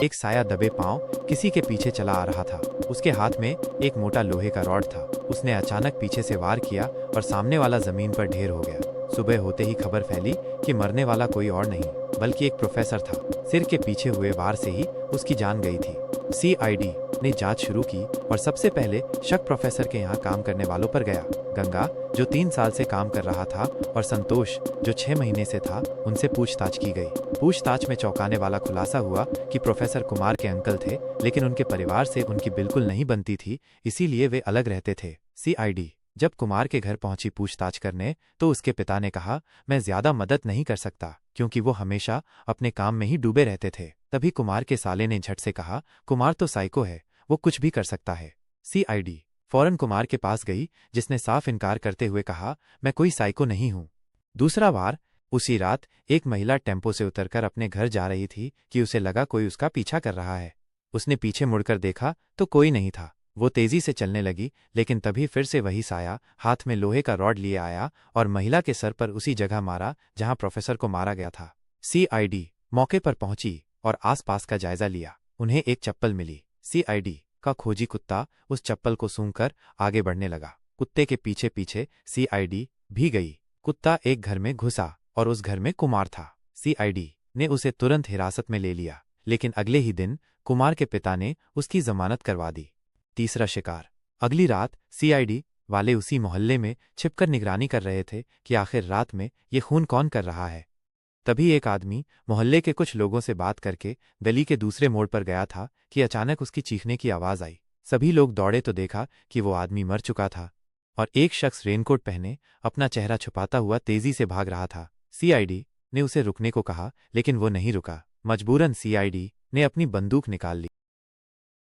एक साया दबे पांव किसी के पीछे चला आ रहा था। उसके हाथ में एक मोटा लोहे का रॉड था। उसने अचानक पीछे से वार किया और सामने वाला जमीन पर ढेर हो गया। सुबह होते ही खबर फैली कि मरने वाला कोई और नहीं बल्कि एक प्रोफेसर था। सिर के पीछे हुए वार से ही उसकी जान गई थी। सीआईडी ने जांच शुरू की और सबसे पहले शक प्रोफेसर के यहाँ काम करने वालों पर गया। गंगा, जो 3 साल से काम कर रहा था, और संतोष, जो 6 महीने से था, उनसे पूछताछ की गई। पूछताछ में चौंकाने वाला खुलासा हुआ कि प्रोफेसर कुमार के अंकल थे, लेकिन उनके परिवार से उनकी बिल्कुल नहीं बनती थी, इसीलिए वे अलग रहते थे। सीआईडी जब कुमार के घर पहुंची पूछताछ करने, तो उसके पिता ने कहा, मैं ज्यादा मदद नहीं कर सकता क्योंकि वो हमेशा अपने काम में ही डूबे रहते थे। तभी कुमार के साले ने झट से कहा, कुमार तो साइको है, वो कुछ भी कर सकता है। सीआईडी फौरन कुमार के पास गई, जिसने साफ इनकार करते हुए कहा, मैं कोई साइको नहीं हूं। दूसरा वार उसी रात एक महिला टेम्पो से उतरकर अपने घर जा रही थी कि उसे लगा कोई उसका पीछा कर रहा है। उसने पीछे मुड़कर देखा तो कोई नहीं था। वो तेजी से चलने लगी, लेकिन तभी फिर से वही साया हाथ में लोहे का रॉड लिए आया और महिला के सर पर उसी जगह मारा जहां प्रोफेसर को मारा गया था। सीआईडी मौके पर पहुंची और आसपास का जायजा लिया। उन्हें एक चप्पल मिली। सीआईडी का खोजी कुत्ता उस चप्पल को सूंघकर आगे बढ़ने लगा। कुत्ते के पीछे पीछे सीआईडी भी गई। कुत्ता एक घर में घुसा और उस घर में कुमार था। सीआईडी ने उसे तुरंत हिरासत में ले लिया, लेकिन अगले ही दिन कुमार के पिता ने उसकी जमानत करवा दी। तीसरा शिकार अगली रात सीआईडी वाले उसी मोहल्ले में छिपकर निगरानी कर रहे थे कि आखिर रात में ये खून कौन कर रहा है। तभी एक आदमी मोहल्ले के कुछ लोगों से बात करके गली के दूसरे मोड़ पर गया था कि अचानक उसकी चीखने की आवाज आई। सभी लोग दौड़े तो देखा कि वो आदमी मर चुका था और एक शख्स रेनकोट पहने अपना चेहरा छुपाता हुआ तेजी से भाग रहा था। सीआईडी ने उसे रुकने को कहा, लेकिन वो नहीं रुका। मजबूरन सीआईडी ने अपनी बंदूक निकाल ली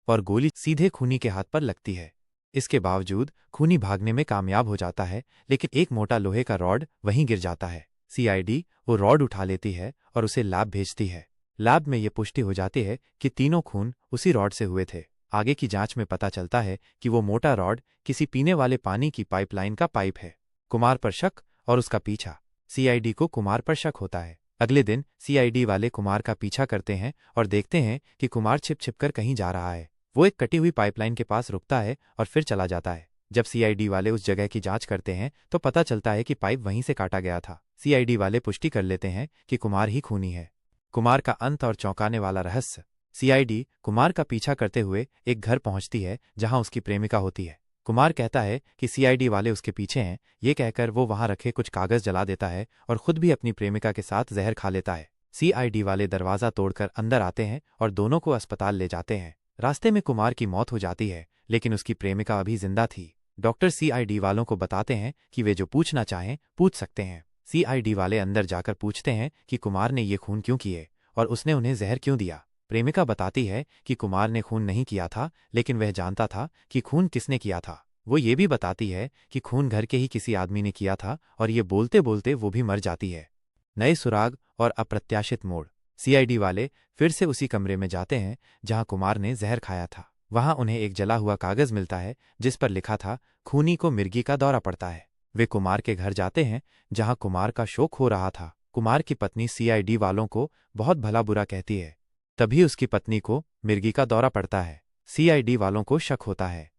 और गोली सीधे खूनी के हाथ पर लगती है। इसके बावजूद खूनी भागने में कामयाब हो जाता है, लेकिन एक मोटा लोहे का रॉड वहीं गिर जाता है। सीआईडी वो रॉड उठा लेती है और उसे लैब भेजती है। लैब में ये पुष्टि हो जाती है कि तीनों खून उसी रॉड से हुए थे। आगे की जांच में पता चलता है कि वो मोटा रॉड किसी पीने वाले पानी की पाइपलाइन का पाइप है। कुमार पर शक और उसका पीछा। सीआईडी को कुमार पर शक होता है। अगले दिन सीआईडी वाले कुमार का पीछा करते हैं और देखते हैं कि कुमार छिप छिपकर कहीं जा रहा है। वो एक कटी हुई पाइपलाइन के पास रुकता है और फिर चला जाता है। जब सीआईडी वाले उस जगह की जांच करते हैं तो पता चलता है कि पाइप वहीं से काटा गया था। सीआईडी वाले पुष्टि कर लेते हैं कि कुमार ही खूनी है। कुमार का अंत और चौंकाने वाला रहस्य। सीआईडी कुमार का पीछा करते हुए एक घर पहुंचती है जहां उसकी प्रेमिका होती है। कुमार कहता है कि सीआईडी वाले उसके पीछे हैं। ये कहकर वो वहां रखे कुछ कागज जला देता है और खुद भी अपनी प्रेमिका के साथ जहर खा लेता है। सीआईडी वाले दरवाजा तोड़कर अंदर आते हैं और दोनों को अस्पताल ले जाते हैं। रास्ते में कुमार की मौत हो जाती है, लेकिन उसकी प्रेमिका अभी जिंदा थी। डॉक्टर सीआईडी वालों को बताते हैं कि वे जो पूछना चाहें पूछ सकते हैं। सीआईडी वाले अंदर जाकर पूछते हैं कि कुमार ने ये खून क्यों किए और उसने उन्हें जहर क्यों दिया। प्रेमिका बताती है कि कुमार ने खून नहीं किया था, लेकिन वह जानता था कि खून किसने किया था। वो ये भी बताती है कि खून घर के ही किसी आदमी ने किया था, और ये बोलते बोलते वो भी मर जाती है। नए सुराग और अप्रत्याशित मोड़। सीआईडी वाले फिर से उसी कमरे में जाते हैं जहां कुमार ने जहर खाया था। वहां उन्हें एक जला हुआ कागज मिलता है जिस पर लिखा था, खूनी को मिर्गी का दौरा पड़ता है। वे कुमार के घर जाते हैं जहां कुमार का शोक हो रहा था। कुमार की पत्नी सीआईडी वालों को बहुत भला बुरा कहती है। तभी उसकी पत्नी को मिर्गी का दौरा पड़ता है। सीआईडी वालों को शक होता है।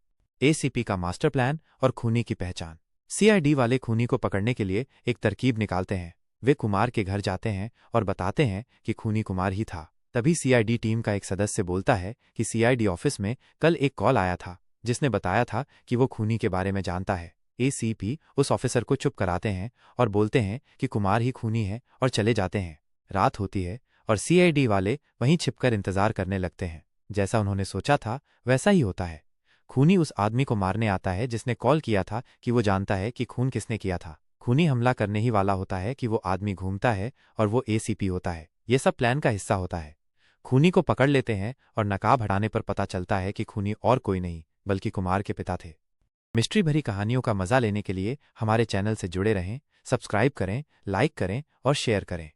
एसीपी का मास्टर प्लान और खूनी की पहचान। सीआईडी वाले खूनी को पकड़ने के लिए एक तरकीब निकालते हैं। वे कुमार के घर जाते हैं और बताते हैं कि खूनी कुमार ही था। तभी सीआईडी टीम का एक सदस्य बोलता है कि सीआईडी ऑफिस में कल एक कॉल आया था जिसने बताया था कि वो खूनी के बारे में जानता है। एसीपी उस ऑफिसर को चुप कराते हैं और बोलते हैं कि कुमार ही खूनी है और चले जाते हैं। रात होती है और सीआईडी वाले वहीं छिपकर इंतजार करने लगते हैं। जैसा उन्होंने सोचा था वैसा ही होता है। खूनी उस आदमी को मारने आता है जिसने कॉल किया था कि वो जानता है कि खून किसने किया था। खूनी हमला करने ही वाला होता है कि वो आदमी घूमता है और वो एसीपी होता है। ये सब प्लान का हिस्सा होता है। खूनी को पकड़ लेते हैं और नकाब हटाने पर पता चलता है कि खूनी और कोई नहीं बल्कि कुमार के पिता थे। मिस्ट्री भरी कहानियों का मजा लेने के लिए हमारे चैनल से जुड़े रहें, सब्सक्राइब करें, लाइक करें और शेयर करें।